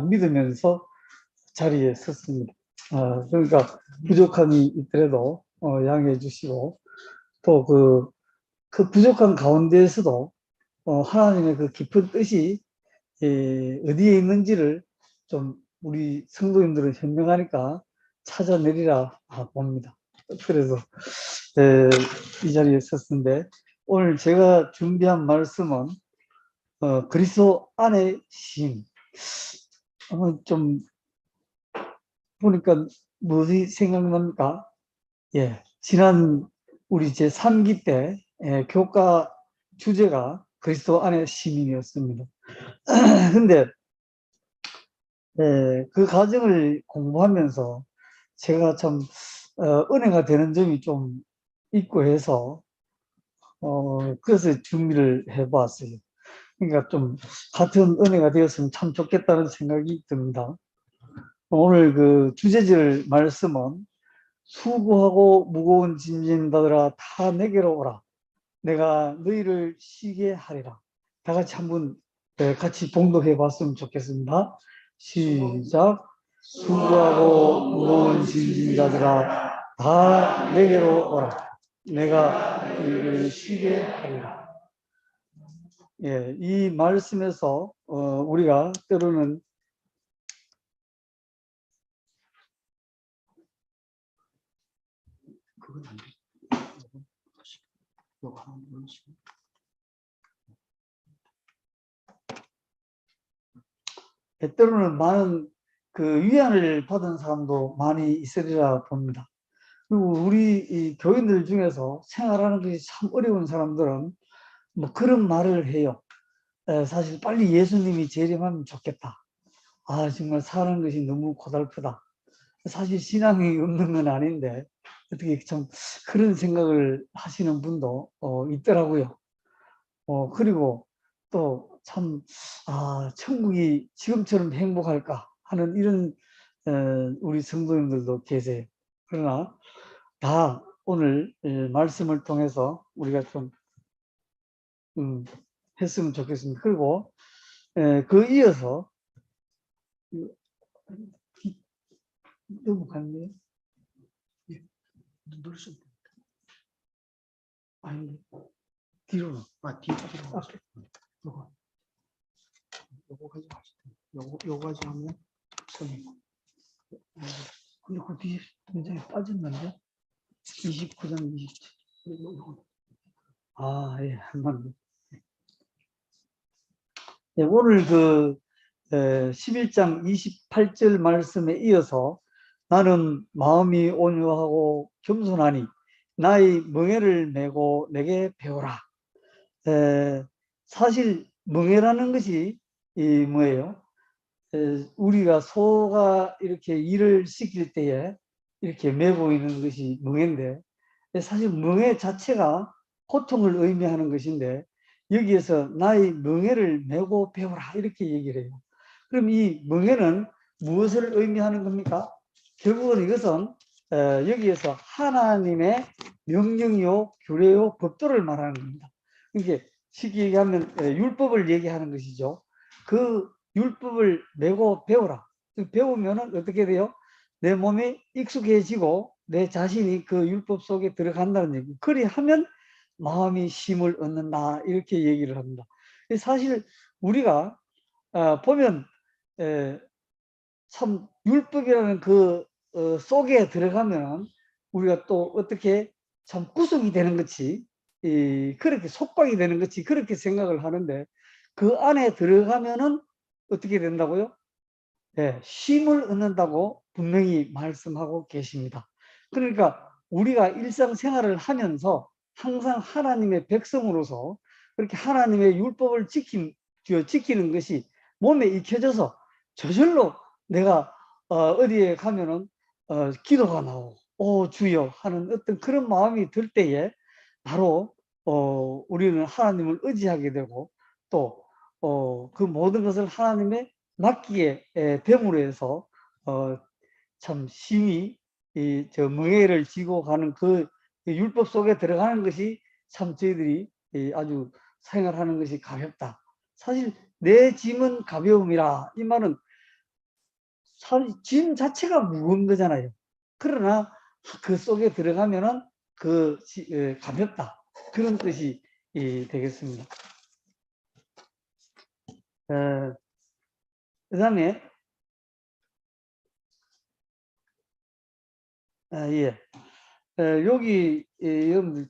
믿으면서 자리에 섰습니다. 그러니까 부족함이 있더라도 양해해 주시고 또 그 부족한 가운데에서도 하나님의 그 깊은 뜻이 어디에 있는지를 좀 우리 성도님들은 현명하니까 찾아내리라 봅니다. 그래서 이 자리에 섰는데 오늘 제가 준비한 말씀은 그리스도 안의 신. 좀 보니까 무엇이 생각납니까? 예, 지난 우리 제3기 때 교과 주제가 그리스도 안의 시민이었습니다. 근데 그 과정을 공부하면서 제가 참 은혜가 되는 점이 좀 있고 해서 그래서 준비를 해봤어요. 그러니까 좀 같은 은혜가 되었으면 참 좋겠다는 생각이 듭니다. 오늘 그 주제질 말씀은 수고하고 무거운 짐진 자들아 다 내게로 오라. 내가 너희를 쉬게 하리라. 다 같이 한번 같이 봉독해 봤으면 좋겠습니다. 시작. 수고하고 무거운 짐진 자들아 다 내게로 오라. 내가 너희를 쉬게 하리라. 예, 이 말씀에서 우리가 때로는 그건 안 돼. 요거 하나 누르시고. 때로는 많은 그 위안을 받은 사람도 많이 있으리라 봅니다. 그리고 우리 이 교인들 중에서 생활하는 것이 참 어려운 사람들은 뭐 그런 말을 해요. 사실 빨리 예수님이 재림하면 좋겠다. 정말 사는 것이 너무 고달프다. 사실 신앙이 없는 건 아닌데 어떻게 참 그런 생각을 하시는 분도 있더라고요. 그리고 또 참 천국이 지금처럼 행복할까 하는 이런 우리 성도님들도 계세요. 그러나 다 오늘 말씀을 통해서 우리가 좀 했으면 좋겠습니다. 그리고 그 이어서 넘어갔네요. 누르시면 됩니다. 아니 뒤로는 뒤로 앞에 요거 가지 마시고 요거 가지 하면 선이고 근데 그 뒤에 굉장히 빠졌는데 29장 27 예, 한번 네, 오늘 그 11장 28절 말씀에 이어서 나는 마음이 온유하고 겸손하니 나의 멍에를 메고 내게 배우라. 사실 멍에라는 것이 뭐예요? 우리가 소가 이렇게 일을 시킬 때에 이렇게 메고 있는 것이 멍에인데 사실 멍에 자체가 고통을 의미하는 것인데 여기에서 나의 멍에를 메고 배우라 이렇게 얘기를 해요. 그럼 이 멍에는 무엇을 의미하는 겁니까? 결국은 이것은 여기에서 하나님의 명령이요 규례요 법도를 말하는 겁니다. 이게 쉽게 얘기하면 율법을 얘기하는 것이죠. 그 율법을 메고 배우라. 배우면은 어떻게 돼요? 내 몸이 익숙해지고 내 자신이 그 율법 속에 들어간다는 얘기. 그리하면 마음이 쉼을 얻는다 이렇게 얘기를 합니다. 사실 우리가 보면 참 율법이라는 그 속에 들어가면 우리가 또 어떻게 참 구속이 되는 것이 그렇게 속박이 되는 것이 그렇게 생각을 하는데 그 안에 들어가면은 어떻게 된다고요? 쉼을 얻는다고 분명히 말씀하고 계십니다. 그러니까 우리가 일상생활을 하면서 항상 하나님의 백성으로서 그렇게 하나님의 율법을 지키는 것이 몸에 익혀져서 저절로 내가 어디에 가면은 기도가 나오고 오 주여 하는 어떤 그런 마음이 들 때에 바로 우리는 하나님을 의지하게 되고 또 그 모든 것을 하나님의 맡기에 됨으로 해서 참 심히 저 멍에를 지고 가는 그 율법 속에 들어가는 것이 참 저희들이 아주 생활하는 것이 가볍다. 사실 내 짐은 가벼움이라 이 말은 짐 자체가 무거운 거잖아요. 그러나 그 속에 들어가면은 가볍다. 그런 뜻이 되겠습니다. 그 다음에, 예. 여기, 여러분들,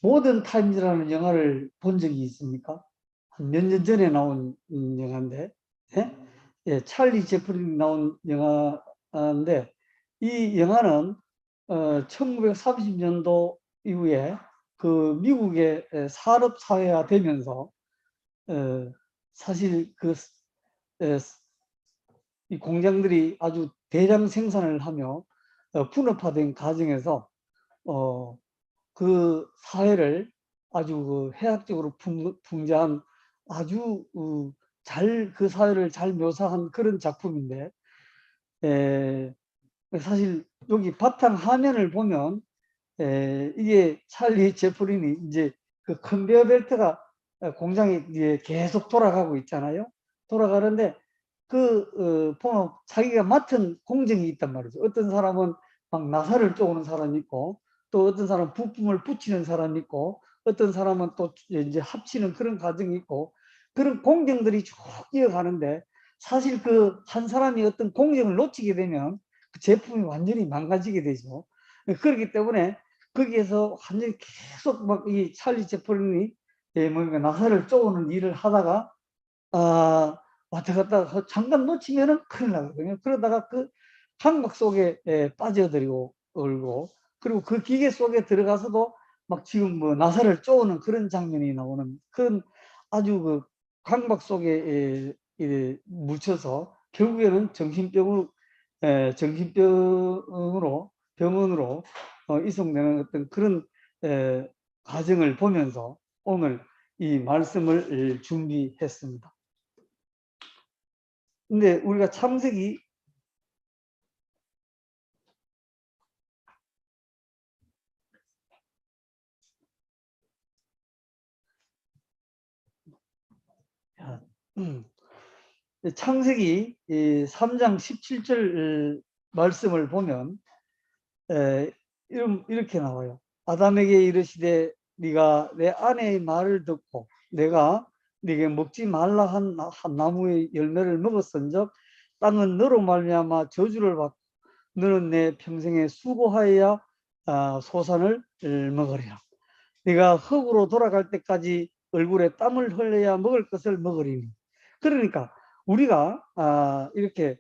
모던 타임즈라는 영화를 본 적이 있습니까? 한 몇 년 전에 나온 영화인데, 예? 예, 찰리 채플린이 나온 영화인데, 이 영화는 1930년도 이후에 그 미국의 산업 사회화 되면서 사실 이 공장들이 아주 대량 생산을 하며 분업화된 과정에서 어, 그 사회를 아주 해학적으로 풍자한 아주 그 사회를 잘 묘사한 그런 작품인데, 에, 사실 여기 바탕 화면을 보면 이게 찰리 채플린이 이제 그 컨베어 벨트가 공장에 이제 계속 돌아가고 있잖아요. 돌아가는데 보면 자기가 맡은 공정이 있단 말이죠. 어떤 사람은 막 나사를 쪼는 사람이 있고, 또 어떤 사람은 부품을 붙이는 사람이 있고, 어떤 사람은 또 이제 합치는 그런 과정이 있고, 그런 공정들이 쭉 이어가는데, 사실 그 한 사람이 어떤 공정을 놓치게 되면 그 제품이 완전히 망가지게 되죠. 그렇기 때문에 거기에서 완전히 계속 막 이 찰리 채플린이 뭔가 나사를 쪼는 일을 하다가 왔다 갔다 잠깐 놓치면은 큰일 나거든요. 그러다가 그 강박 속에 빠져들고 얼고, 그리고 그 기계 속에 들어가서도 막 지금 뭐 나사를 쪼는 그런 장면이 나오는 그런 아주 그 강박 속에 묻혀서 결국에는 정신병으로 병원으로 이송되는 어떤 그런 과정을 보면서 오늘 이 말씀을 준비했습니다. 근데 우리가 창세기 창세기 3장 17절 말씀을 보면 이렇게 나와요. 아담에게 이르시되 네가 내 아내의 말을 듣고 내가 네게 먹지 말라 한 나무의 열매를 먹었은즉 땅은 너로 말미암아 저주를 받고 너는 내 평생에 수고하여야 소산을 먹으리라. 네가 흙으로 돌아갈 때까지 얼굴에 땀을 흘려야 먹을 것을 먹으리니. 그러니까 우리가 이렇게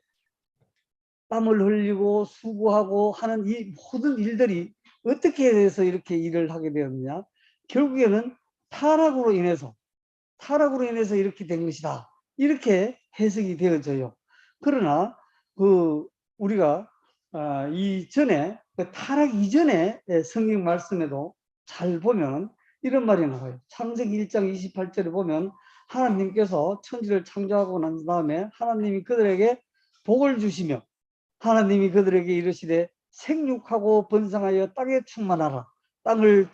땀을 흘리고 수고하고 하는 이 모든 일들이 어떻게 해서 이렇게 일을 하게 되었느냐? 결국에는 타락으로 인해서 이렇게 된 것이다. 이렇게 해석이 되어져요. 그러나 우리가 이전에 타락 이전에 성경 말씀에도 잘 보면 이런 말이 나와요. 창세기 1장 28절에 보면 하나님께서 천지를 창조하고 난 다음에 하나님이 그들에게 복을 주시며 하나님이 그들에게 이르시되 생육하고 번성하여 땅에 충만하라. 땅을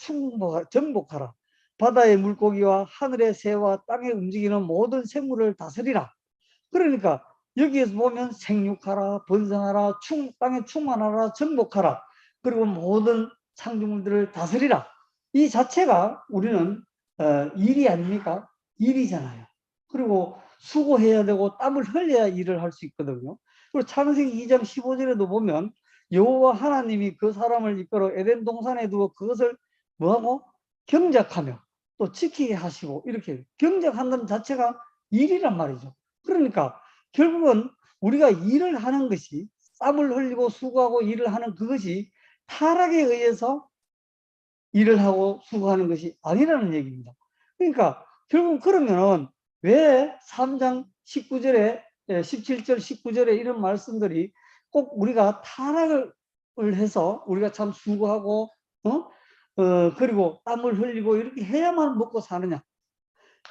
정복하라. 바다의 물고기와 하늘의 새와 땅에 움직이는 모든 생물을 다스리라. 그러니까 여기에서 보면 생육하라, 번성하라, 땅에 충만하라, 정복하라. 그리고 모든 창조물들을 다스리라. 이 자체가 우리는 일이 아닙니까? 일이잖아요. 그리고 수고해야 되고 땀을 흘려야 일을 할 수 있거든요. 그리고 창세기 2장 15절에도 보면 여호와 하나님이 그 사람을 이끌어 에덴 동산에 두어 그것을 뭐하고 경작하며 또 지키게 하시고, 이렇게 경작한다는 자체가 일이란 말이죠. 그러니까 결국은 우리가 일을 하는 것이, 땀을 흘리고 수고하고 일을 하는 그것이 타락에 의해서 일을 하고 수고하는 것이 아니라는 얘기입니다. 그러니까 결국 그러면은 왜 3장 19절에 17절 19절에 이런 말씀들이 꼭 우리가 타락을 해서 우리가 참 수고하고 그리고 땀을 흘리고 이렇게 해야만 먹고 사느냐?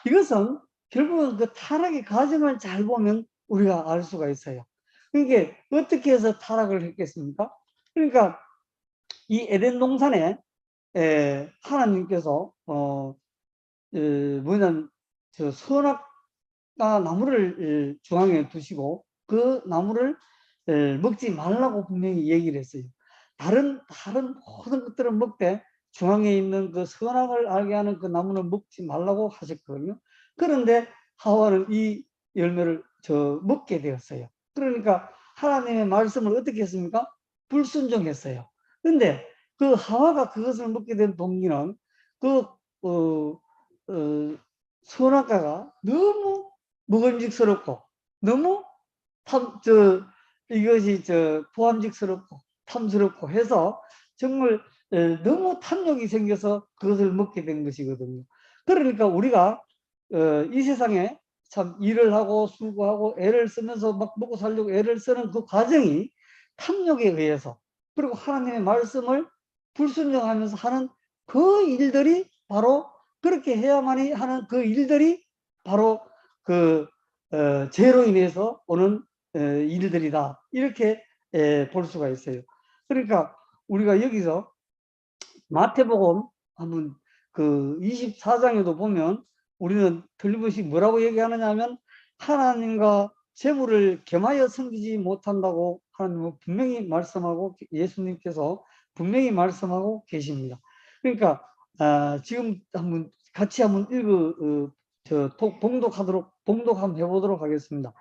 이것은 결국은 그 타락의 과정을 잘 보면 우리가 알 수가 있어요. 그러니까 어떻게 해서 타락을 했겠습니까? 그러니까 이 에덴 동산에 하나님께서 뭐냐면 저 나무를 중앙에 두시고 그 나무를 먹지 말라고 분명히 얘기를 했어요. 다른 모든 것들은 먹되 중앙에 있는 그 선악을 알게 하는 그 나무는 먹지 말라고 하셨거든요. 그런데 하와는 이 열매를 먹게 되었어요. 그러니까 하나님의 말씀을 어떻게 했습니까? 불순종했어요. 근데 그 하와가 그것을 먹게 된 동기는 그 선악과가 너무 먹음직스럽고 너무 이것이 보암직스럽고 탐스럽고 해서 정말 너무 탐욕이 생겨서 그것을 먹게 된 것이거든요. 그러니까 우리가 이 세상에 참 일을 하고 수고하고 애를 쓰면서 막 먹고 살려고 애를 쓰는 그 과정이 탐욕에 의해서 그리고 하나님의 말씀을 불순종하면서 하는 그 일들이 바로 그렇게 해야만이 하는 그 일들이 바로 그 죄로 인해서 오는 일들이다. 이렇게 볼 수가 있어요. 그러니까 우리가 여기서 마태복음 한번 그 24장에도 보면 우리는 틀림없이 뭐라고 얘기하느냐 하면 하나님과 재물을 겸하여 섬기지 못한다고 하나님은 분명히 말씀하고 예수님께서 분명히 말씀하고 계십니다. 그러니까 지금 한번 같이 한번 봉독 한번 해보도록 하겠습니다.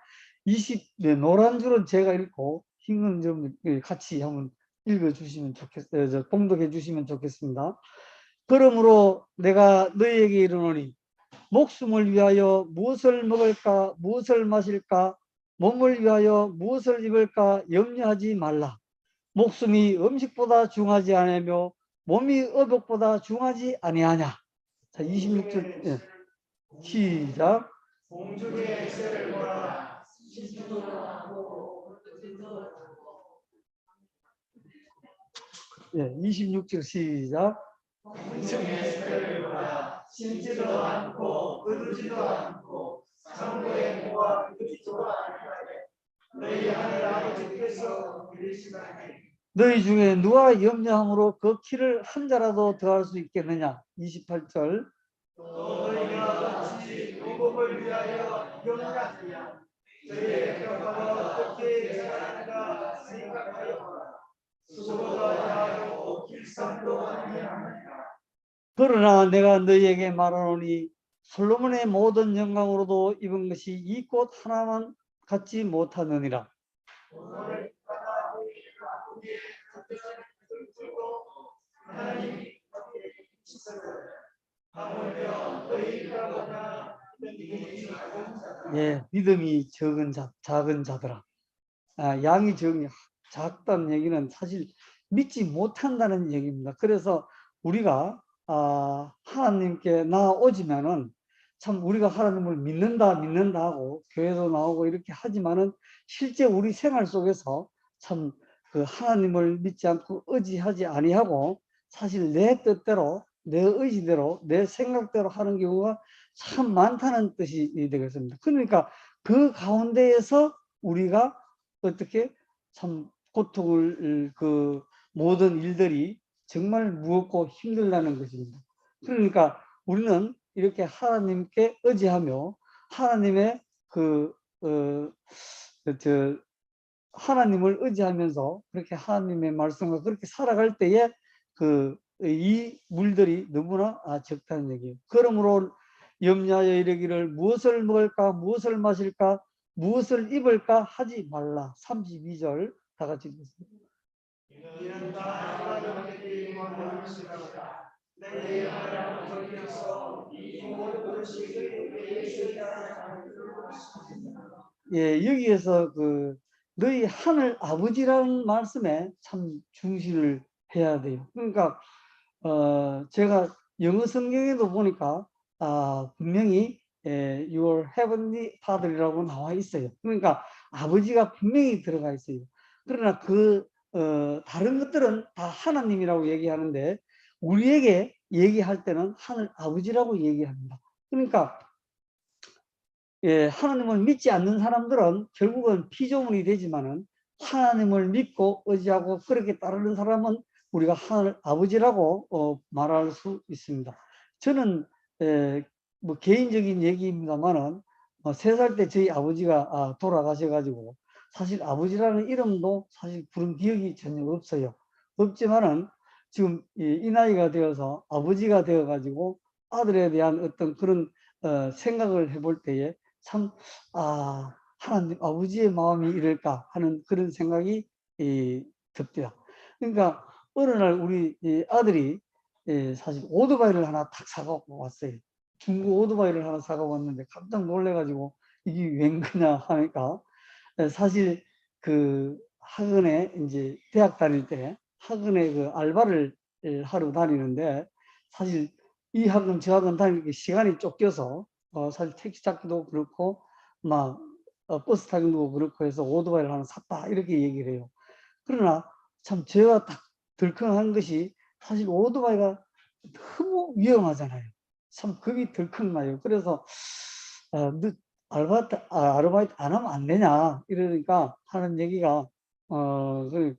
노란 줄은 제가 읽고 흰 건 좀 같이 한번 읽어주시면 좋겠어요. 봉독해 주시면 좋겠습니다. 그러므로 내가 너희에게 이르노니 목숨을 위하여 무엇을 먹을까 무엇을 마실까 몸을 위하여 무엇을 입을까 염려하지 말라. 목숨이 음식보다 중하지 아니하며 몸이 의복보다 중하지 아니하냐. 자, 26절 예. 시작. 공중의 액세를 보라. 예, 26절 시작. 공중의 색을 보라. 심지도 않고 거두지도 않고 창고에 모아 두지도 않으되 너희 하늘 아버지께서 그리시나니 너희 중에 누가 염려함으로 그 키를 한 자라도 더할 수 있겠느냐. 28절. 또 너희가 같이 요법을 위하여 염려하느냐. 너희의 뼈가 어떻게 자라는가 생각하여 수고가 야하고 길쌈도 아니하느냐. 그러나 내가 너희에게 말하노니 솔로몬의 모든 영광으로도 입은 것이 이 꽃 하나만 갖지 못하느니라. 예, 믿음이 작은 자들아. 양이 작다는 얘기는 사실 믿지 못한다는 얘기입니다. 그래서 우리가 하나님께 나아오지면은 참 우리가 하나님을 믿는다 하고 교회도 나오고 이렇게 하지만은 실제 우리 생활 속에서 참 그 하나님을 믿지 않고 의지하지 아니하고 사실 내 뜻대로 내 의지대로 내 생각대로 하는 경우가 참 많다는 뜻이 되겠습니다. 그러니까 그 가운데에서 우리가 어떻게 참 고통을 그 모든 일들이 정말 무겁고 힘들다는 것입니다. 그러니까 우리는 이렇게 하나님께 의지하며 하나님의 하나님을 의지하면서 그렇게 하나님의 말씀과 그렇게 살아갈 때에 이 물들이 너무나 적다는 얘기예요. 그러므로 염려하여 이르기를 무엇을 먹을까 무엇을 마실까 무엇을 입을까 하지 말라. 32절 다 같이 읽겠습니다. 이는 다 하나님께 원하는 것이다. 내 하나님께서 이 모든 것을 예, 여기에서 너희 하늘 아버지라는 말씀에 참 중시를 해야 돼요. 그러니까 제가 영어 성경에도 보니까 분명히 your heavenly father이라고 나와 있어요. 그러니까 아버지가 분명히 들어가 있어요. 그러나 다른 것들은 다 하나님이라고 얘기하는데 우리에게 얘기할 때는 하늘 아버지라고 얘기합니다. 그러니까 하나님을 믿지 않는 사람들은 결국은 피조물이 되지만은 하나님을 믿고 의지하고 그렇게 따르는 사람은 우리가 하늘 아버지라고 말할 수 있습니다. 저는 뭐 개인적인 얘기입니다만은 3살 때 저희 아버지가 돌아가셔가지고 사실 아버지라는 이름도 사실 부른 기억이 전혀 없어요. 없지만은 지금 이 나이가 되어서 아버지가 되어가지고 아들에 대한 어떤 그런 생각을 해볼 때에 참 하나님 아버지의 마음이 이럴까 하는 그런 생각이 듭니다. 그러니까 어느 날 우리 아들이 사실 오토바이를 하나 탁 사갖고 왔어요. 중고 오토바이를 하나 사가 왔는데 깜짝 놀래가지고 이게 웬거냐 하니까 사실 그 학원에 이제 대학 다닐 때 학원에 그 알바를 하러 다니는데 사실 이 학원 저 학원 다니는 게 시간이 쫓겨서 사실 택시 잡기도 그렇고 막 버스 타기도 그렇고 해서 오토바이를 하나 샀다 이렇게 얘기를 해요. 그러나 참 제가 딱 덜컹한 것이 사실 오토바이가 너무 위험하잖아요. 참 겁이 덜컥 나요. 그래서 너 아르바이트 안 하면 안 되냐 이러니까 하는 얘기가 그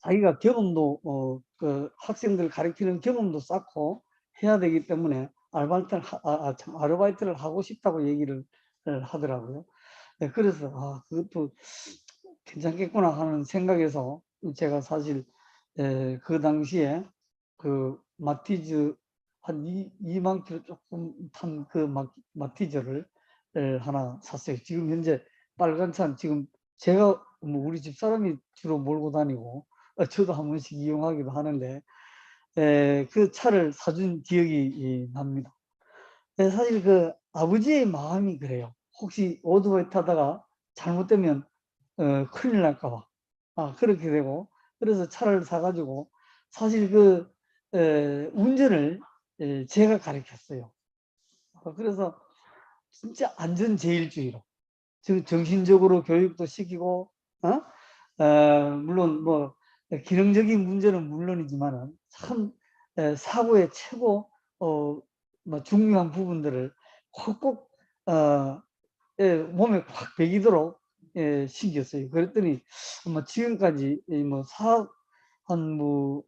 자기가 경험도 그 학생들 가르치는 경험도 쌓고 해야 되기 때문에 아르바이트를 하고 싶다고 얘기를 하더라고요. 네, 그래서 그것도 괜찮겠구나 하는 생각에서 제가 사실 그 당시에 그 마티즈 한 2만 킬로 조금 탄 그 마티즈를 하나 샀어요. 지금 현재 빨간 차는 지금 제가 뭐 우리 집 사람이 주로 몰고 다니고 저도 한 번씩 이용하기도 하는데 그 차를 사준 기억이 납니다. 사실 그 아버지의 마음이 그래요. 혹시 오토바이 타다가 잘못되면 큰일 날까 봐. 그렇게 되고 그래서 차를 사가지고 사실 그 운전을 제가 가르쳤어요. 그래서 진짜 안전제일주의로 정신적으로 교육도 시키고 물론 뭐 기능적인 문제는 물론이지만은 참 사고의 최고 뭐 중요한 부분들을 콕콕 몸에 확 배기도록 신겼어요. 그랬더니 뭐 지금까지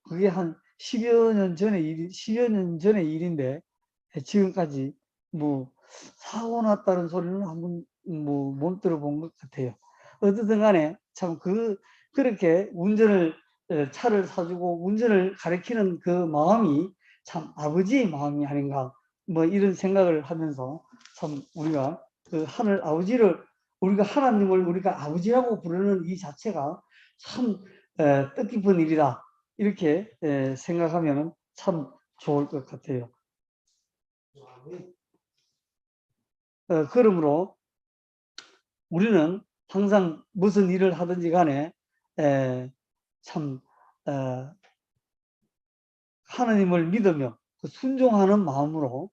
그게 한 10여 년 전의 10여 년 전의 일인데 지금까지 뭐 사고 났다는 소리는 한번 못 들어본 것 같아요. 어쨌든 간에 참 그렇게 차를 사주고 운전을 가르치는 그 마음이 참 아버지의 마음이 아닌가 뭐 이런 생각을 하면서 참 우리가 그 하늘 아버지를 우리가 하나님을 우리가 아버지라고 부르는 이 자체가 참 뜻깊은 일이다 이렇게 생각하면 참 좋을 것 같아요. 그러므로 우리는 항상 무슨 일을 하든지 간에 참 하나님을 믿으며 순종하는 마음으로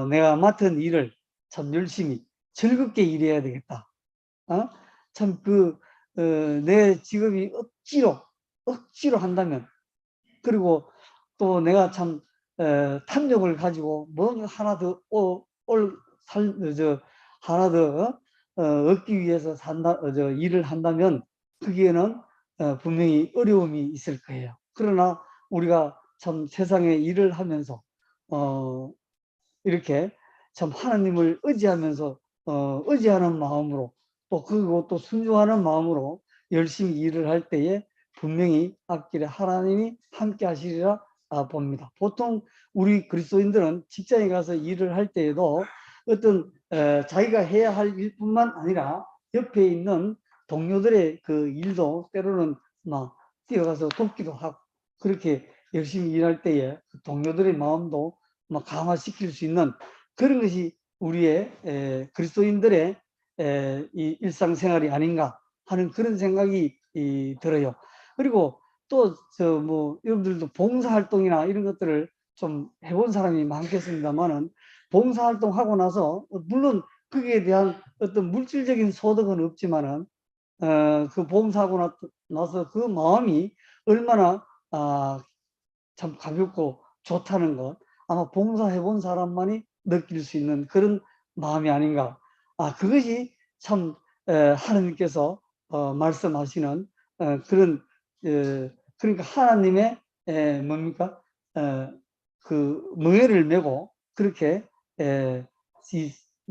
내가 맡은 일을 참 열심히 즐겁게 일해야 되겠다. 참 내 직업이 억지로 한다면 그리고 또 내가 참 탐욕을 가지고 뭔가 하나 더 하나 더 얻기 위해서 일을 한다면 거기에는 분명히 어려움이 있을 거예요. 그러나 우리가 참 세상에 일을 하면서 이렇게 참 하나님을 의지하면서 의지하는 마음으로 그리고 또 순종하는 마음으로 열심히 일을 할 때에 분명히 앞길에 하나님이 함께 하시리라 봅니다. 보통 우리 그리스도인들은 직장에 가서 일을 할 때에도 어떤 자기가 해야 할 일뿐만 아니라 옆에 있는 동료들의 그 일도 때로는 막 뛰어가서 돕기도 하고 그렇게 열심히 일할 때에 동료들의 마음도 막 강화시킬 수 있는 그런 것이 우리의 그리스도인들의 이 일상생활이 아닌가 하는 그런 생각이 들어요. 그리고 또 여러분들도 봉사활동이나 이런 것들을 좀 해본 사람이 많겠습니다만은 봉사활동하고 나서 물론 거기에 대한 어떤 물질적인 소득은 없지만은 그 봉사하고 나서 그 마음이 얼마나 참 가볍고 좋다는 것 아마 봉사해 본 사람만이 느낄 수 있는 그런 마음이 아닌가. 그것이 참 하나님께서 말씀하시는 그런 그러니까 하나님의 뭡니까 그 멍에를 메고 그렇게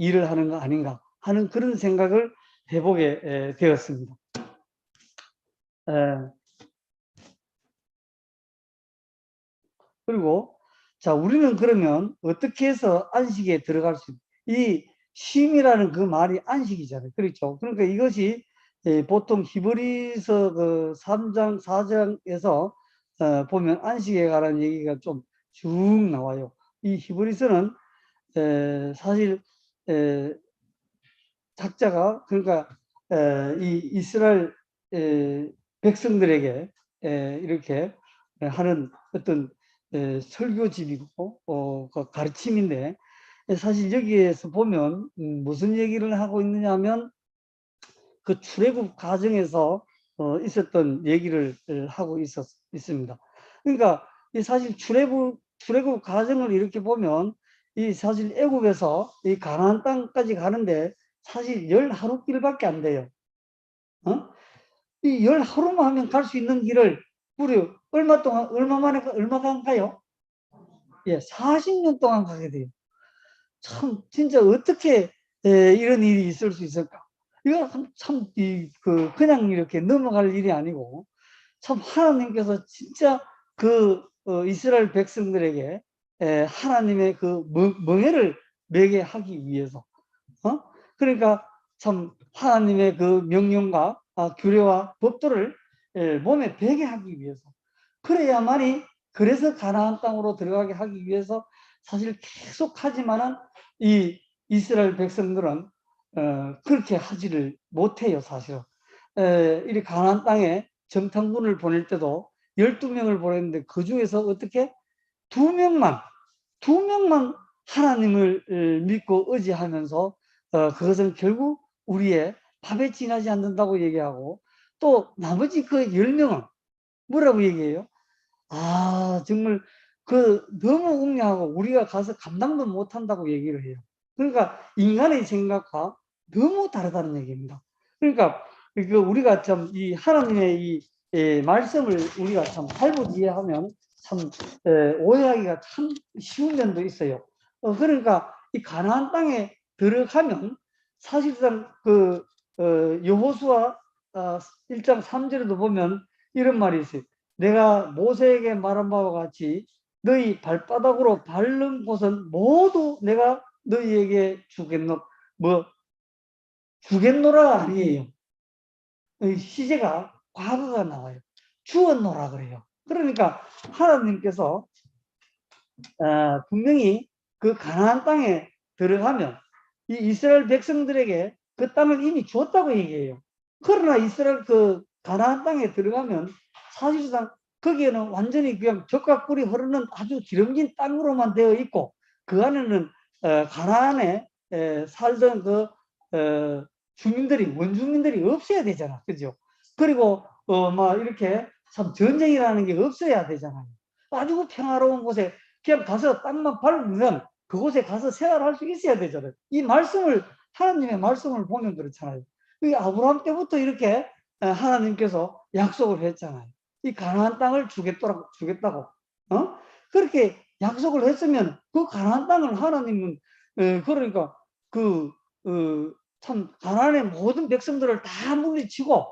일을 하는 거 아닌가 하는 그런 생각을 해보게 되었습니다. 그리고 자, 우리는 그러면 어떻게 해서 안식에 들어갈 수, 이 쉼이라는 그 말이 안식이잖아요. 그렇죠. 그러니까 이것이 보통 히브리서 그 3장, 4장에서 보면 안식에 관한 얘기가 좀 쭉 나와요. 이 히브리서는 사실 작자가 그러니까 이 이스라엘 백성들에게 이렇게 하는 어떤 설교집이고 그 가르침인데, 사실 여기에서 보면 무슨 얘기를 하고 있느냐 하면 그 출애굽 과정에서 있었던 얘기를 하고 있습니다. 그러니까 이 사실 출애굽 과정을 이렇게 보면 이 사실 애굽에서 이 가나안 땅까지 가는데 사실 10하루길밖에 안 돼요. 이 10하루만 하면 갈 수 있는 길을 무려 얼마 동안, 얼마간 가요? 예, 40년 동안 가게 돼요. 참, 진짜 어떻게 이런 일이 있을 수 있을까? 이거 참, 그냥 이렇게 넘어갈 일이 아니고, 참, 하나님께서 진짜 그 이스라엘 백성들에게 하나님의 그 멍에를 매게 하기 위해서, 그러니까 참 하나님의 그 명령과 규례와 법도를 몸에 배게 하기 위해서, 그래야만이, 그래서 가나안 땅으로 들어가게 하기 위해서 사실 계속 하지만은 이 이스라엘 백성들은 그렇게 하지를 못해요. 사실은 이 가나안 땅에 정탐군을 보낼 때도 12명을 보냈는데 그 중에서 어떻게 2명만 하나님을 믿고 의지하면서 그것은 결국 우리의 밥에 지나지 않는다고 얘기하고, 또 나머지 그 10명은 뭐라고 얘기해요? 정말 그 너무 웅량하고 우리가 가서 감당도 못한다고 얘기를 해요. 그러니까 인간의 생각과 너무 다르다는 얘기입니다. 그러니까 그 우리가 참 이 하나님의 이 말씀을 우리가 참 잘못 이해하면 참 오해하기가 참 쉬운 면도 있어요. 그러니까 이 가나안 땅에 들어가면 사실상 그 여호수아 1장 3절에도 보면 이런 말이 있어요. 내가 모세에게 말한 바와 같이 너희 발바닥으로 밟는 곳은 모두 내가 너희에게 주겠노라 아니에요. 시제가 과거가 나와요. 주었노라 그래요. 그러니까 하나님께서 분명히 그 가나안 땅에 들어가면 이 이스라엘 백성들에게 그 땅을 이미 줬다고 얘기해요. 그러나 이스라엘 그 가나안 땅에 들어가면 사실상 거기에는 완전히 그냥 젖과 꿀이 흐르는 아주 기름진 땅으로만 되어 있고, 그 안에는 가나안에 살던 그 원주민들이 없어야 되잖아. 그죠? 그리고 막 이렇게 참 전쟁이라는 게 없어야 되잖아요. 아주 평화로운 곳에 그냥 가서 땅만 밟으면 그곳에 가서 생활할 수 있어야 되잖아요. 이 말씀을, 하나님의 말씀을 보면 그렇잖아요. 이 아브라함 때부터 이렇게 하나님께서 약속을 했잖아요. 이 가나안 땅을 주겠다고. 그렇게 약속을 했으면 그 가나안 땅을 하나님은 그러니까 그 참 가나안의 모든 백성들을 다 물리치고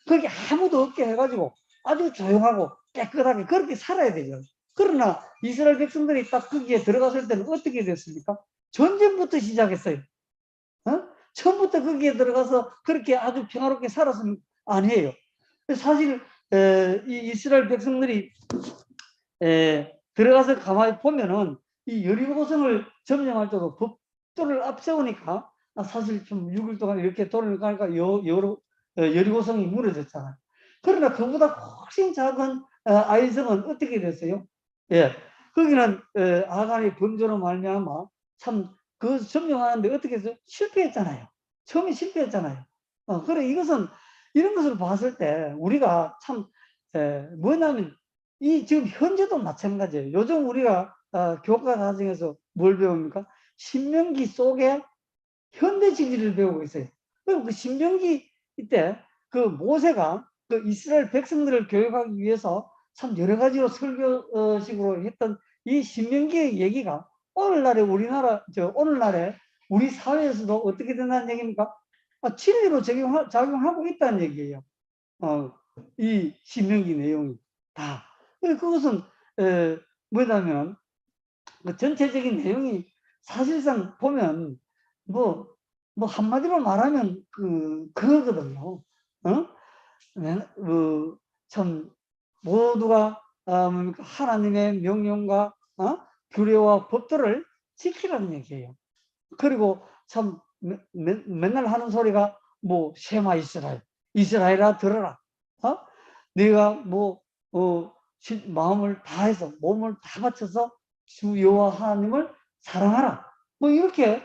거기 아무도 없게 해가지고 아주 조용하고 깨끗하게 그렇게 살아야 되죠. 그러나 이스라엘 백성들이 딱 거기에 들어갔을 때는 어떻게 됐습니까? 전쟁부터 시작했어요. 처음부터 거기에 들어가서 그렇게 아주 평화롭게 살았으면 아니에요. 사실 이 이스라엘 백성들이 들어가서 가만히 보면은 이 여리고성을 점령할 때도 법도를 앞세우니까 사실 좀 6일 동안 이렇게 돌아가니까 여리고성이 무너졌잖아요. 그러나 그보다 훨씬 작은 아이성은 어떻게 됐어요? 예, 거기는 아간의 범죄로 말미암아 참 그 점령하는데 어떻게 해서 실패했잖아요. 처음에 실패했잖아요. 그래 이것은 이런 것을 봤을 때 우리가 참 뭐냐면 이 지금 현재도 마찬가지예요. 요즘 우리가 교과 과정에서 뭘 배웁니까? 신명기 속에 현대 진리를 배우고 있어요. 그리고 그 신명기 때 그 모세가 그 이스라엘 백성들을 교육하기 위해서 참 여러 가지로 설교식으로 했던 이 신명기의 얘기가 오늘날에 우리 사회에서도 어떻게 된다는 얘기입니까? 진리로 작용하고 있다는 얘기예요. 이 신명기 내용이 다. 그것은 뭐냐면 그 전체적인 내용이 사실상 보면 뭐 한마디로 말하면 그거거든요. 참 모두가 하나님의 명령과 규례와 법도를 지키라는 얘기예요. 그리고 참 맨날 하는 소리가 뭐 쉐마 이스라엘아 들어라. 네가 마음을 다해서 몸을 다 바쳐서 주 여호와 하나님을 사랑하라. 뭐 이렇게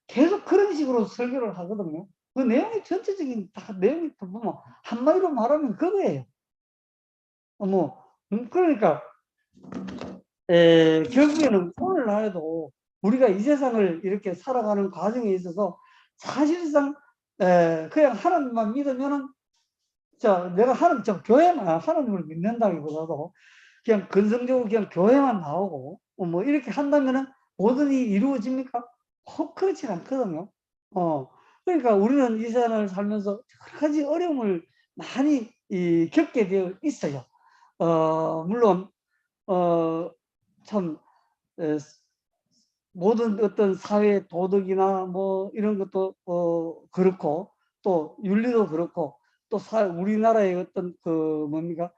계속 그런 식으로 설교를 하거든요. 그 내용이 전체적인 다 내용이 보면 한마디로 말하면 그거예요. 그러니까 결국에는 오늘날에도 우리가 이 세상을 이렇게 살아가는 과정에 있어서 사실상 그냥 하나님만 믿으면은 내가 하나님을 믿는다기보다도 그냥 근성적으로 그냥 교회만 나오고 뭐 이렇게 한다면은 모든 일이 이루어집니까? 그렇지 않거든요. 그러니까 우리는 이 세상을 살면서 여러 가지 어려움을 많이 겪게 되어 있어요. 물론 참 모든 어떤 사회 도덕이나 뭐 이런 것도 그렇고 또 윤리도 그렇고 또 우리나라의 어떤 뭡니까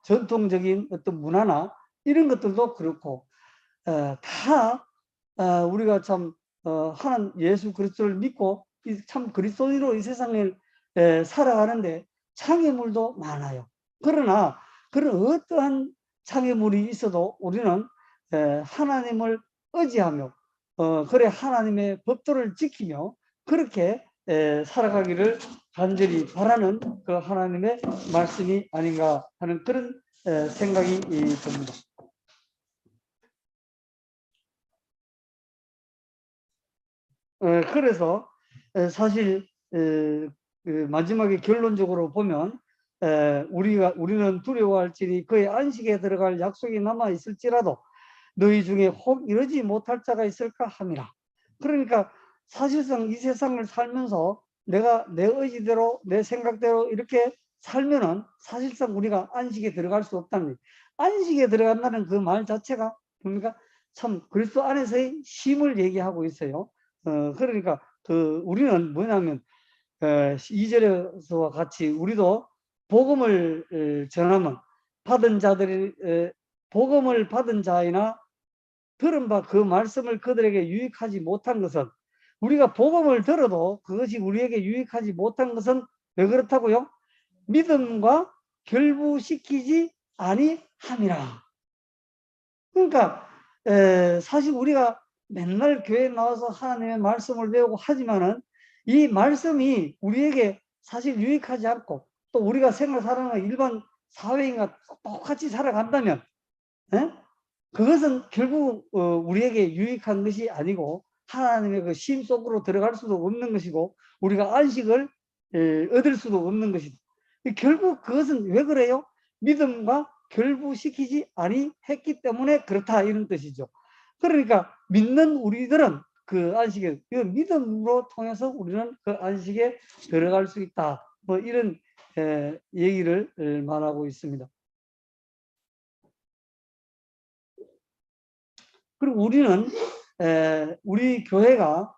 전통적인 어떤 문화나 이런 것들도 그렇고 다 우리가 참 하나님 예수 그리스도를 믿고 참 그리스도인으로 이 세상을 살아가는데 장애물도 많아요. 그러나 그런 어떠한 장애물이 있어도 우리는 하나님을 의지하며 그래 하나님의 법도를 지키며 그렇게 살아가기를 간절히 바라는 그 하나님의 말씀이 아닌가 하는 그런 생각이 듭니다. 그래서 사실 마지막에 결론적으로 보면 우리는 두려워할지니 그의 안식에 들어갈 약속이 남아 있을지라도 너희 중에 혹 이러지 못할 자가 있을까 함이라. 그러니까 사실상 이 세상을 살면서 내가 내 의지대로 내 생각대로 이렇게 살면은 사실상 우리가 안식에 들어갈 수 없다는, 안식에 들어간다는 그 말 자체가 뭡니까? 참 그리스도 안에서의 쉼을 얘기하고 있어요. 그러니까 우리는 뭐냐면 2절에서와 같이 우리도 복음을 전하면 받은 자들이 복음을 받은 자이나 들은 바 그 말씀을 그들에게 유익하지 못한 것은, 우리가 복음을 들어도 그것이 우리에게 유익하지 못한 것은 왜 그렇다고요? 믿음과 결부시키지 아니함이라. 그러니까 사실 우리가 맨날 교회에 나와서 하나님의 말씀을 배우고 하지만은 이 말씀이 우리에게 사실 유익하지 않고 또 우리가 살아가는 일반 사회인과 똑같이 살아간다면 그것은 결국 우리에게 유익한 것이 아니고 하나님의 그 심 속으로 들어갈 수도 없는 것이고 우리가 안식을 얻을 수도 없는 것이다. 결국 그것은 왜 그래요? 믿음과 결부시키지 아니했기 때문에 그렇다, 이런 뜻이죠. 그러니까 믿는 우리들은 그 안식에, 그 믿음으로 통해서 우리는 그 안식에 들어갈 수 있다, 뭐 이런 얘기를 말하고 있습니다. 그리고 우리는 우리 교회가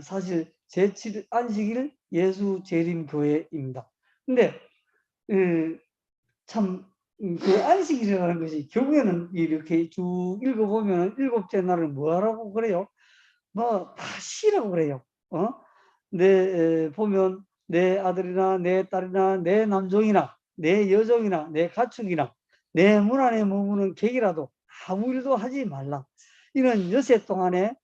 사실 제7 안식일 예수 재림 교회입니다. 근데 참 그 안식일이라는 것이 결국에는 이렇게 쭉 읽어보면 일곱째 날을 뭐하라고 그래요? 뭐 다 쉬라고 그래요. 보면 내 아들이나 내 딸이나 내 남종이나 내 여종이나 내 가축이나 내 문 안에 머무는 객이라도 아무 일도 하지 말라. 이런 여세 동안에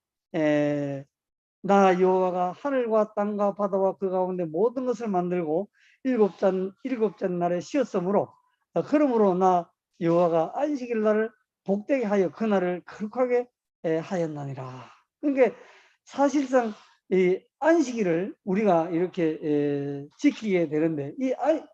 나 여호와가 하늘과 땅과 바다와 그 가운데 모든 것을 만들고 일곱째 날에 쉬었으므로 그러므로 나 여호와가 안식일 날을 복되게 하여 그날을 거룩하게 하였나니라. 그러니까 사실상 이 안식일을 우리가 이렇게 지키게 되는데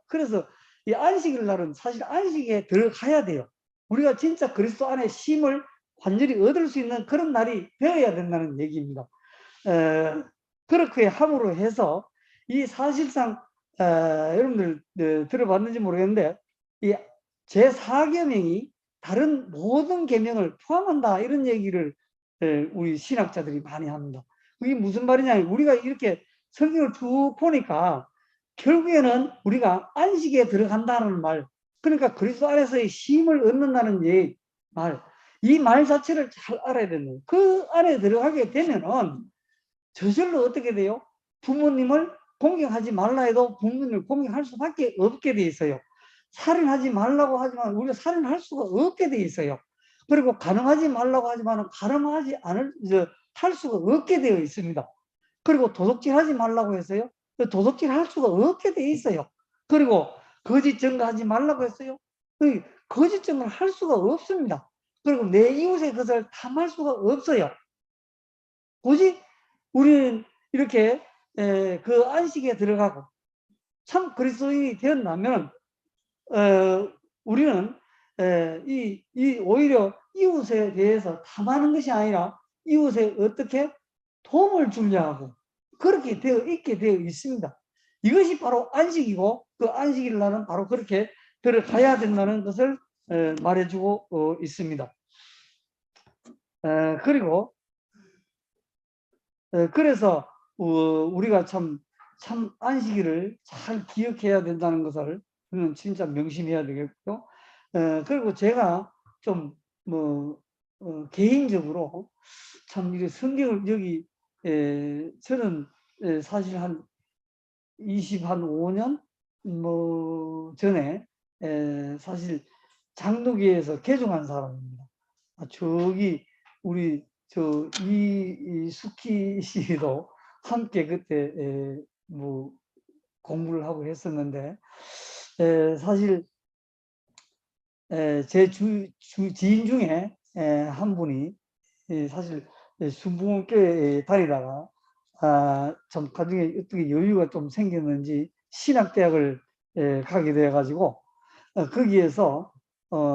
그래서 이 안식일 날은 사실 안식에 들어가야 돼요. 우리가 진짜 그리스도 안에 쉼을 완전히 얻을 수 있는 그런 날이 되어야 된다는 얘기입니다. 그렇게 함으로 해서 이 사실상 여러분들 들어봤는지 모르겠는데 이 제4계명이 다른 모든 계명을 포함한다 이런 얘기를 우리 신학자들이 많이 합니다. 그게 무슨 말이냐면 우리가 이렇게 성경을 쭉 보니까 결국에는 우리가 안식에 들어간다는 말, 그러니까 그리스도 안에서의 쉼을 얻는다는 말, 이 말 자체를 잘 알아야 되는 거예요. 그 안에 들어가게 되면은 저절로 어떻게 돼요? 부모님을 공경하지 말라 해도 부모님을 공경할 수밖에 없게 돼 있어요. 살인하지 말라고 하지만 우리가 살인할 수가 없게 돼 있어요. 그리고 가늠하지 말라고 하지만 가늠하지 할 수가 없게 되어 있습니다. 그리고 도둑질하지 말라고 했어요. 도둑질할 수가 없게 돼 있어요. 그리고 거짓 증거하지 말라고 했어요. 거짓 증거를 할 수가 없습니다. 그리고 내 이웃의 것을 탐할 수가 없어요. 오직 우리는 이렇게 그 안식에 들어가고 참 그리스도인이 되었다면 우리는 오히려 이웃에 대해서 탐하는 것이 아니라 이웃에 어떻게 도움을 주려 하고 그렇게 되어 있게 되어 있습니다. 이것이 바로 안식이고 그 안식일 날은 바로 그렇게 들어가야 된다는 것을 말해주고 있습니다. 그리고 그래서 우리가 참 안식일을 잘 기억해야 된다는 것을 우리는 진짜 명심해야 되겠고요. 그리고 제가 좀 개인적으로 참 이게 성경을 여기 저는 사실 한 25년 전에 사실 장로교에서 개종한 사람입니다. 저기 우리 이숙희 씨도 함께 그때 공부를 하고 했었는데 사실 제 지인 중에 한 분이 사실 순복음교회에 다니다가 참 나중에 어떻게 여유가 좀 생겼는지 신학대학을 가게 돼 가지고 거기에서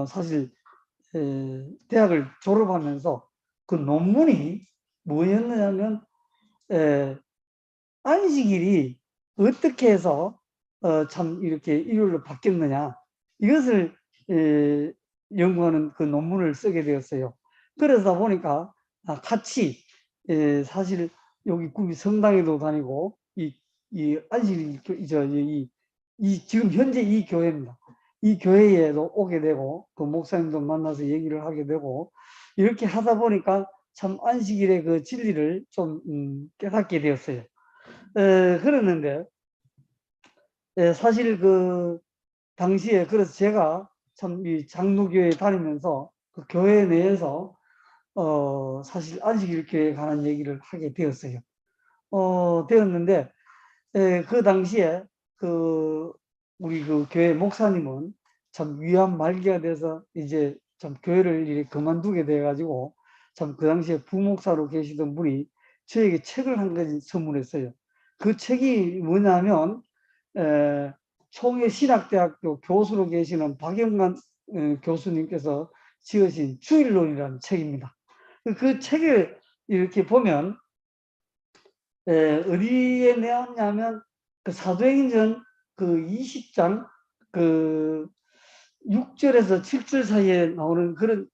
사실 대학을 졸업하면서 그 논문이 뭐였느냐면 안식일이 어떻게 해서 참 이렇게 일요일로 바뀌었느냐 이것을 연구하는 그 논문을 쓰게 되었어요. 그러다 보니까 같이 사실 여기 구미 성당에도 다니고 이 안식일 지금 현재 이 교회입니다. 이 교회에도 오게 되고 그 목사님도 만나서 얘기를 하게 되고 이렇게 하다 보니까 참 안식일의 그 진리를 좀 깨닫게 되었어요. 그랬는데 사실 그 당시에 그래서 제가 참 이 장로교회 다니면서 그 교회 내에서 사실 안식일 교회에 관한 얘기를 하게 되었어요. 되었는데 그 당시에 우리 그 교회 목사님은 참 위암 말기가 돼서 이제 참 교회를 이렇게 그만두게 돼 가지고 참 그 당시에 부목사로 계시던 분이 저에게 책을 한 가지 선물했어요. 그 책이 뭐냐면 총회신학대학교 교수로 계시는 박영관 교수님께서 지으신 주일론이라는 책입니다. 그 책을 이렇게 보면 어디에 내었냐면 그 사도행전 그 20장 그 6절에서 7절 사이에 나오는 그런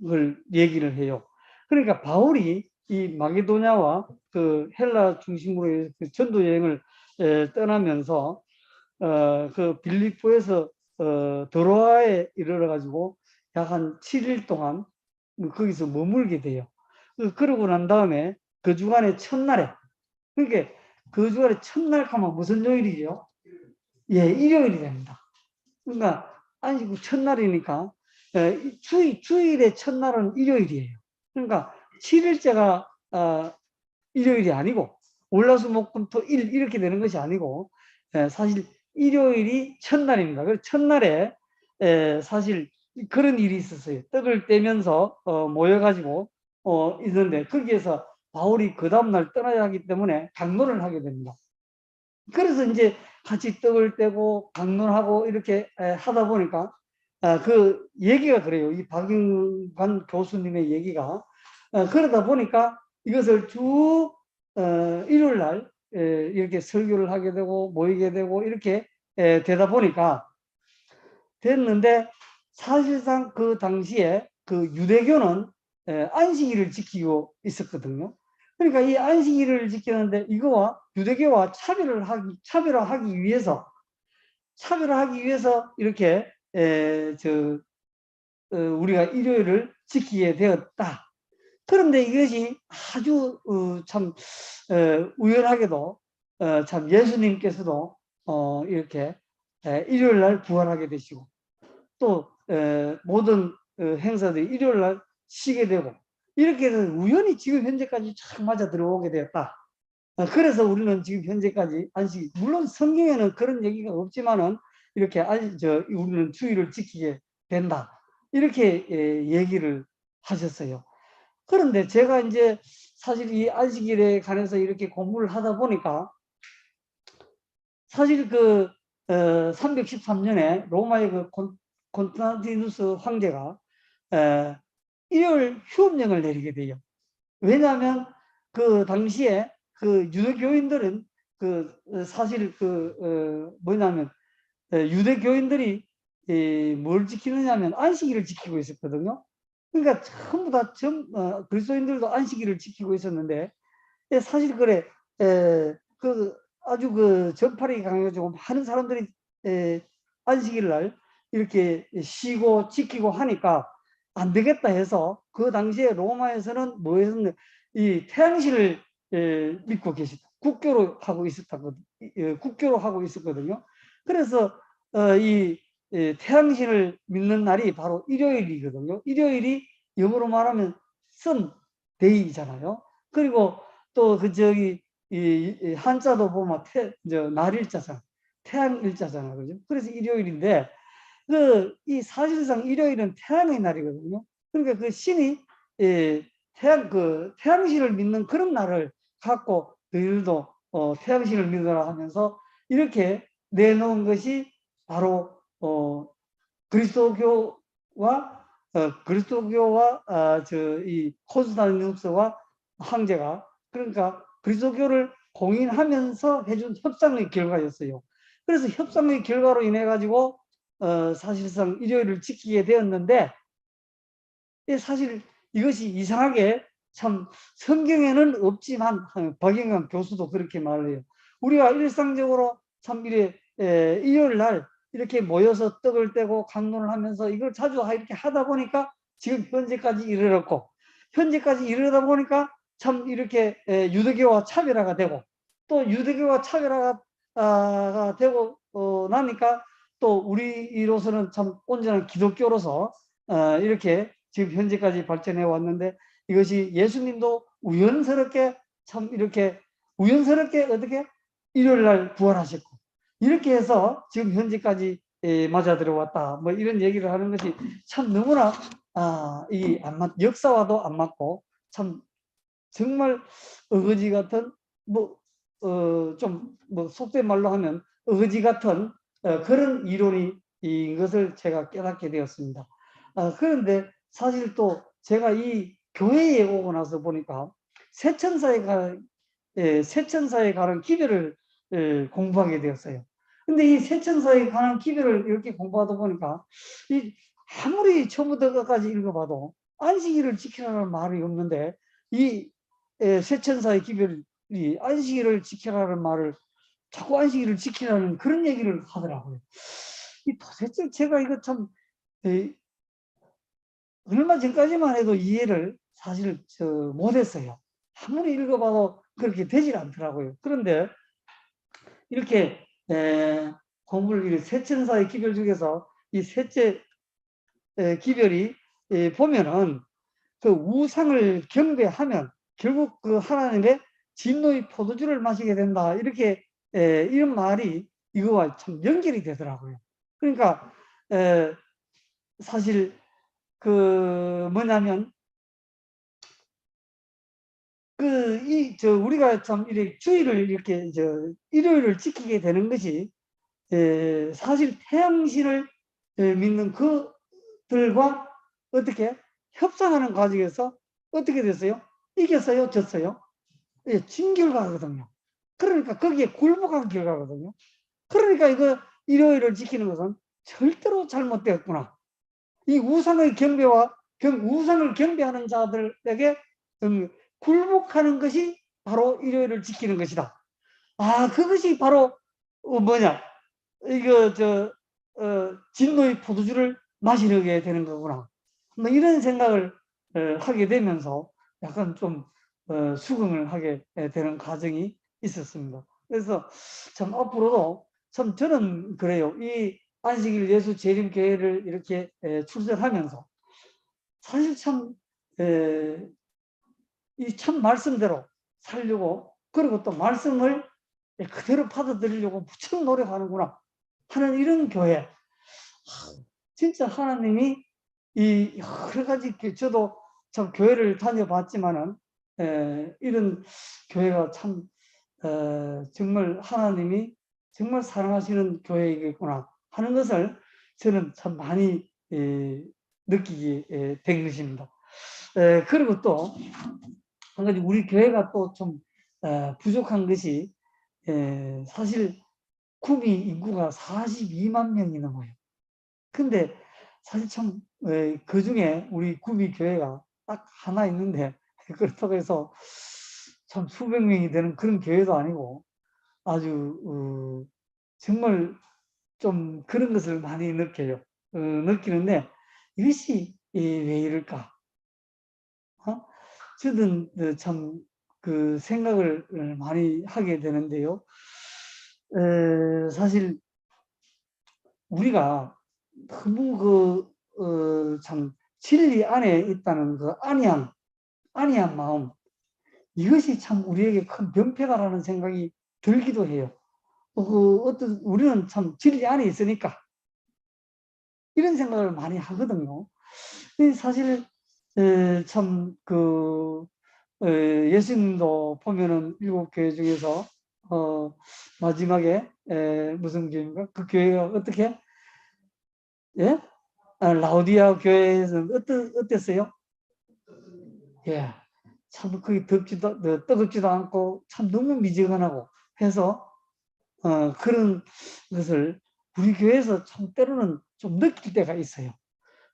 걸 얘기를 해요. 그러니까 바울이 이 마게도냐와 그 헬라 중심으로 그 전도 여행을 떠나면서 그 빌립보에서 드로아에 이르러 가지고 약 한 7일 동안 거기서 머물게 돼요. 그러고 난 다음에 그 주간의 첫날에, 그러니까 그 주간의 첫날 하면 무슨 요일이죠? 예, 일요일이 됩니다. 그러니까 안식 첫날이니까 주일의 첫날은 일요일이에요. 그러니까 7일째가 일요일이 아니고 월화수목금토일 이렇게 되는 것이 아니고 사실 일요일이 첫날입니다. 그래서 첫날에 사실 그런 일이 있었어요. 떡을 떼면서 모여가지고 있는데 거기에서 바울이 그 다음날 떠나야 하기 때문에 강론을 하게 됩니다. 그래서 이제 같이 떡을 떼고 강론하고 이렇게 하다 보니까 그 얘기가 그래요. 이 박영관 교수님의 얘기가 그러다 보니까 이것을 쭉 일요일 날 이렇게 설교를 하게 되고 모이게 되고 이렇게 되다 보니까 됐는데, 사실상 그 당시에 그 유대교는 안식일을 지키고 있었거든요. 그러니까 이 안식일을 지키는데 이거와 유대교와 차별화하기 위해서 이렇게 우리가 일요일을 지키게 되었다. 그런데 이것이 아주 참 우연하게도 참 예수님께서도 이렇게 일요일 날 부활하게 되시고, 또 모든 행사들이 일요일 날 쉬게 되고, 이렇게 해서 우연히 지금 현재까지 쫙 맞아 들어오게 되었다. 그래서 우리는 지금 현재까지 안식, 물론 성경에는 그런 얘기가 없지만은 이렇게 우리는 주의를 지키게 된다, 이렇게 얘기를 하셨어요. 그런데 제가 이제 사실 이 안식일에 관해서 이렇게 공부를 하다 보니까, 사실 313년에 로마의 콘스탄티누스 황제가 일요일 휴업령을 내리게 돼요. 왜냐하면 그 당시에 그 유대교인들은 사실 뭐냐면 유대교인들이 뭘 지키느냐면 안식일을 지키고 있었거든요. 그러니까 전부 다 그리스도인들도 안식일을 지키고 있었는데, 사실 그래 아주 전파력이 강해가지고 많은 사람들이 안식일 날 이렇게 쉬고 지키고 하니까 안 되겠다 해서, 그 당시에 로마에서는 뭐 했었냐, 이 태양신을 믿고 계시다. 국교로 하고 있었거든요. 그래서 이 태양신을 믿는 날이 바로 일요일이거든요. 일요일이 영어로 말하면 선데이잖아요. 그리고 또 이 한자도 보면 날일자잖아, 태양일자잖아, 그죠? 그래서 일요일인데, 이 사실상 일요일은 태양의 날이거든요. 그러니까 그 신이 태양신을 믿는 그런 날을 갖고 너희들도 태양신을 믿어라 하면서 이렇게 내놓은 것이 바로 그리스도교와 이 콘스탄티누스와 황제가, 그러니까 그리스도교를 공인하면서 해준 협상의 결과였어요. 그래서 협상의 결과로 인해 가지고 사실상 일요일을 지키게 되었는데, 사실 이것이 이상하게 참 성경에는 없지만 박영강 교수도 그렇게 말을 해요. 우리가 일상적으로 참 일요일 날 이렇게 모여서 떡을 떼고 강론을 하면서 이걸 자주 이렇게 하다 보니까 지금 현재까지 이르렀고, 현재까지 이르다 보니까 참 이렇게 유대교와 차별화가 되고, 또 유대교와 차별화가 되고 나니까 또 우리로서는 참 온전한 기독교로서 이렇게 지금 현재까지 발전해 왔는데, 이것이 예수님도 우연스럽게 참 이렇게 우연스럽게 어떻게 일요일 날 부활하셨고, 이렇게 해서 지금 현재까지 맞아 들어왔다, 뭐 이런 얘기를 하는 것이 참 너무나 역사와도 안 맞고, 참 정말 어거지 같은, 속된 말로 하면 어거지 같은 그런 이론인 것을 제가 깨닫게 되었습니다. 그런데 사실 또 제가 이 교회에 오고 나서 보니까 새천사에 관한 기별을 공부하게 되었어요. 근데 이 새천사에 관한 기별을 이렇게 공부하다 보니까 아무리 처음부터 끝까지 읽어봐도 안식일을 지키라는 말이 없는데, 이 새천사의 기별이 안식일을 지키라는 말을 자꾸 안식일을 지키라는 그런 얘기를 하더라고요. 도대체 제가 이거 참 얼마 전까지만 해도 이해를 사실 못했어요. 아무리 읽어봐도 그렇게 되질 않더라고요. 그런데 이렇게 공부를 새천사의 기별 중에서 이 셋째 기별이 보면은 그 우상을 경배하면 결국 그 하나님의 진노의 포도주를 마시게 된다, 이렇게 이런 말이 이거와 참 연결이 되더라고요. 그러니까 사실 뭐냐면 우리가 참 주일을 이렇게 일요일을 지키게 되는 것이 사실 태양신을 믿는 그들과 어떻게 협상하는 과정에서 어떻게 됐어요? 이겼어요? 졌어요? 예, 진 결과거든요. 그러니까 거기에 굴복한 결과거든요. 그러니까 이거 일요일을 지키는 것은 절대로 잘못되었구나. 이 우상의 경배와 우상을 경배하는 자들에게 굴복하는 것이 바로 일요일을 지키는 것이다. 아, 그것이 바로 뭐냐? 이거 진노의 포도주를 마시게 되는 거구나. 뭐 이런 생각을 하게 되면서 약간 좀 수긍을 하게 되는 과정이 있었습니다. 그래서 참 앞으로도 참 저는 그래요. 이 안식일 예수 재림교회를 이렇게 출전하면서 사실 참 이 참 말씀대로 살려고, 그리고 또 말씀을 그대로 받아들이려고 무척 노력하는구나 하는 이런 교회. 진짜 하나님이 이 여러 가지 저도 참 교회를 다녀봤지만은 이런 교회가 참 정말 하나님이 정말 사랑하시는 교회이겠구나 하는 것을 저는 참 많이 느끼게 된 것입니다. 그리고 또 한 가지 우리 교회가 또 좀 부족한 것이 사실 구미 인구가 42만 명이 넘어요. 근데 사실 참 그중에 우리 구미 교회가 딱 하나 있는데 그렇다고 해서 참 수백 명이 되는 그런 교회도 아니고 아주 정말 좀 그런 것을 많이 느껴요. 느끼는데 이것이 왜 이럴까? 저는 참 그 생각을 많이 하게 되는데요. 사실 우리가 너무 참 진리 안에 있다는 그 안이한 마음, 이것이 참 우리에게 큰 병폐다라는 생각이 들기도 해요. 우리는 참 진리 안에 있으니까 이런 생각을 많이 하거든요. 사실 예수님도 보면은 7교회 중에서 마지막에 무슨 교회인가? 그 교회가 어떻게? 예? 라오디아 교회에서 어땠어요? 예. 참 그게 뜨겁지도 않고 참 너무 미지근하고 해서 그런 것을 우리 교회에서 참 때로는 좀 느낄 때가 있어요.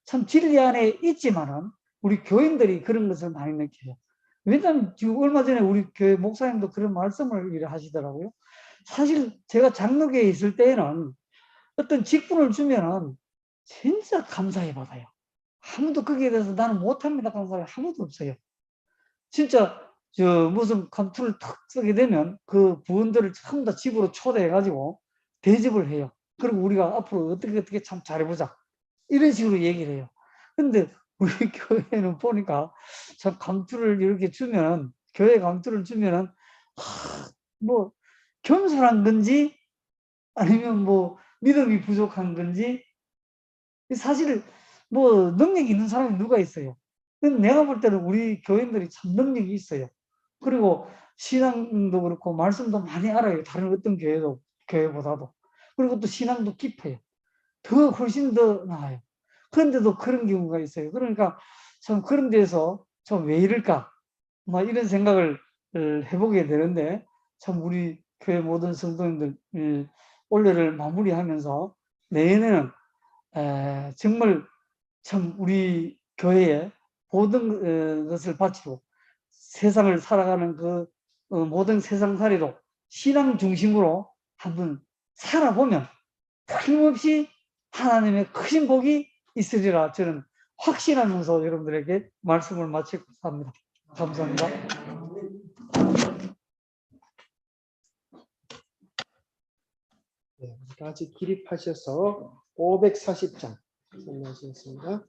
참 진리 안에 있지만은 우리 교인들이 그런 것을 많이 느껴요. 왜냐하면 지금 얼마 전에 우리 교회 목사님도 그런 말씀을 하시더라고요. 사실 제가 장로교에 있을 때에는 어떤 직분을 주면은 진짜 감사해 받아요. 아무도 거기에 대해서 나는 못합니다 하는 사람이 아무도 없어요. 진짜 무슨 감투를 탁 쓰게 되면 그 부원들을 전부 다 집으로 초대해 가지고 대접을 해요. 그리고 우리가 앞으로 어떻게 참 잘해보자 이런 식으로 얘기를 해요. 근데 우리 교회는 보니까 참 감투를 이렇게 주면, 교회 감투를 주면은 뭐 겸손한 건지 아니면 뭐 믿음이 부족한 건지, 사실 뭐 능력이 있는 사람이 누가 있어요. 내가 볼 때는 우리 교인들이 참 능력이 있어요. 그리고 신앙도 그렇고 말씀도 많이 알아요. 다른 어떤 교회보다도. 그리고 또 신앙도 깊어요. 훨씬 더 나아요. 그런데도 그런 경우가 있어요. 그러니까 참 그런 데서 참 왜 이럴까? 막 이런 생각을 해보게 되는데, 참 우리 교회 모든 성도님들 올해를 마무리하면서 내년에는 정말 참 우리 교회에 모든 것을 바치고 세상을 살아가는 그 모든 세상살이도 신앙 중심으로 한번 살아보면 틀림없이 하나님의 크신 복이 있으리라 저는 확신하면서 여러분들에게 말씀을 마치고 합니다. 감사합니다. 네, 다 같이 기립하셔서 540장 설명하시겠습니다.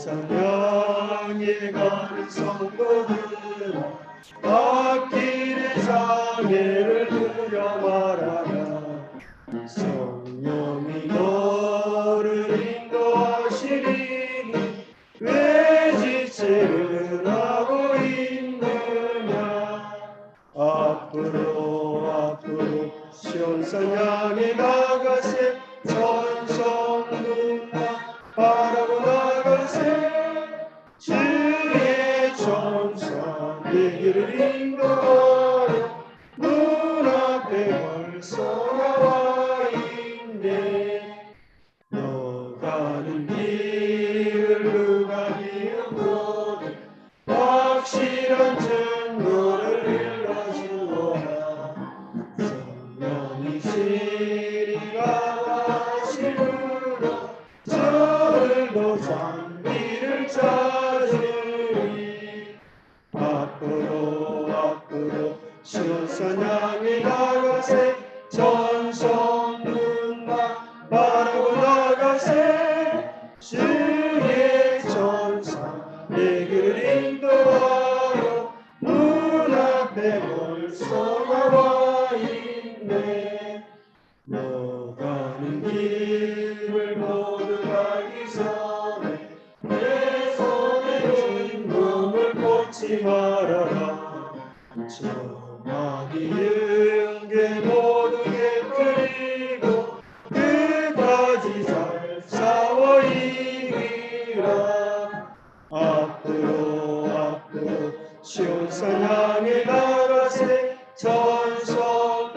성령이 가는 성도들아 앞길의 장애를 두려 말아라. 성령이 너를 인도하시리니 왜 지체를 하고 있느냐. 저마디 영계 모두게 그리고 끝까지 잘 싸워 이기라. 앞으로 시온산 향해 나가세 전성문만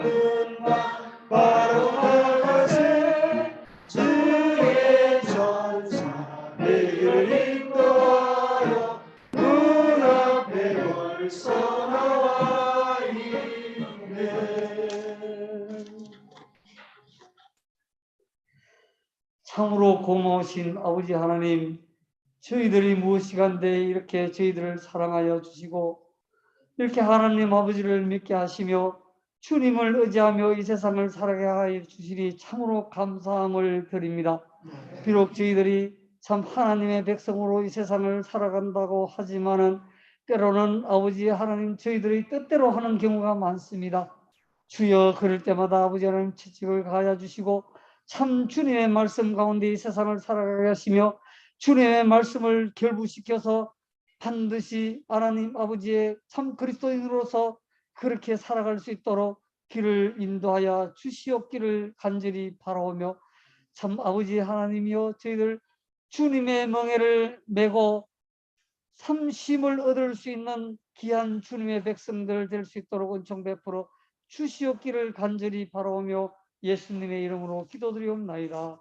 바로 나가세 주의 전사 내게를 인도하여 문 앞에 벌써 나와 있네. 참으로 고마우신 아버지 하나님, 저희들이 무엇이간데 이렇게 저희들을 사랑하여 주시고 이렇게 하나님 아버지를 믿게 하시며 주님을 의지하며 이 세상을 살아가게 하여 주시니 참으로 감사함을 드립니다. 비록 저희들이 참 하나님의 백성으로 이 세상을 살아간다고 하지만은 때로는 아버지 하나님 저희들이 뜻대로 하는 경우가 많습니다. 주여, 그럴 때마다 아버지 하나님 채찍을 가하여 주시고 참 주님의 말씀 가운데 이 세상을 살아가게 하시며 주님의 말씀을 결부시켜서 반드시 하나님 아버지의 참 그리스도인으로서 그렇게 살아갈 수 있도록 길을 인도하여 주시옵기를 간절히 바라오며, 참 아버지 하나님이여 저희들 주님의 멍에를 메고 참 쉼을 얻을 수 있는 귀한 주님의 백성들 될 수 있도록 은총 베풀어 주시옵기를 간절히 바라오며 예수님의 이름으로 기도드리옵나이다.